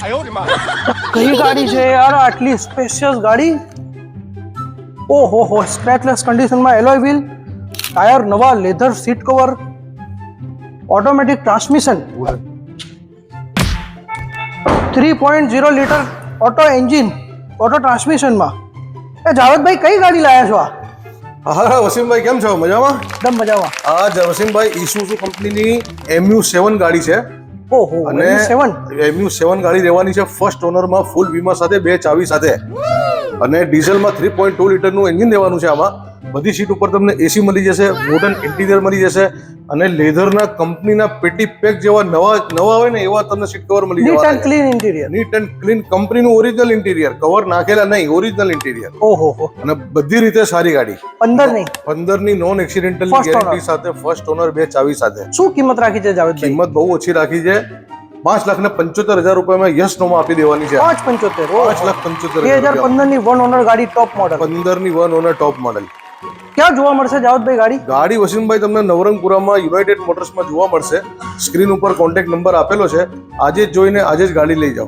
કઈ ગાડી છે યાર આટલી સ્પેશિયસ ગાડી? ઓહો હો, સ્ક્રેચલેસ કન્ડિશનમાં એલોય વ્હીલ, ટાયર નવા, leather seat cover, automatic transmission, 3.0 litre auto engine, auto ટ્રાન્સમિશનમાં. એ જાવેદભાઈ કઈ ગાડી લાયા છો આ? હા વસીમભાઈ, કેમ છો? મજામાં? એકદમ મજામાં. આ વસીમભાઈ ઈસુઝુ કંપનીની MU7 ગાડી છે. ઓહો, અને MU7 ગાડી રહેવાની છે ફર્સ્ટ ઓનરમાં, ફૂલ વીમા સાથે, 2 ચાવી સાથે, અને ડીઝલમાં 3.2 લીટરનું એન્જિન દેવાનું છે. આમાં બધી સીટ ઉપર તમને એસી મળી જશે, મોડર્ન ઇન્ટિરિયર મળી જશે, અને લેધરના કંપનીના પેટી પેક જેવા નવા હોય ને એવા તમને સીટ કવર મળી જશે. Neat and clean interior. Neat and clean, કંપનીનું ઓરિજિનલ ઇન્ટિરિયર, કવર નાખેલા નહીં, ઓરિજિનલ ઇન્ટિરિયર. ઓહો હો, અને બધી રીતે સારી ગાડી. 15 નોન એક્સિડેન્ટલ ગેરંટી સાથે, ફર્સ્ટ ઓનર, 2 ચાવી સાથે. શું કિંમત રાખી છે જાવેદભાઈ? કિંમત બહુ ઓછી રાખી છે, 5,75,000 રૂપિયામાં યસ નોમાં આપી દેવાની છે. 5,75,000. 5,75,000. 2015 ની વન ઓનર ગાડી, ટોપ મોડલ. 15 ની વન ઓનર ટોપ મોડલ. ક્યાં જોવા મળશે જાવેદભાઈ ગાડી? ગાડી વસીમભાઈ તમને નવરંગપુરામાં યુનાઇટેડ મોટર્સમાં જોવા મળશે. સ્ક્રીન ઉપર કોન્ટેક્ટ નંબર આપેલો છે. આજે જ જોઈને આજે જ ગાડી લઈ જાઓ.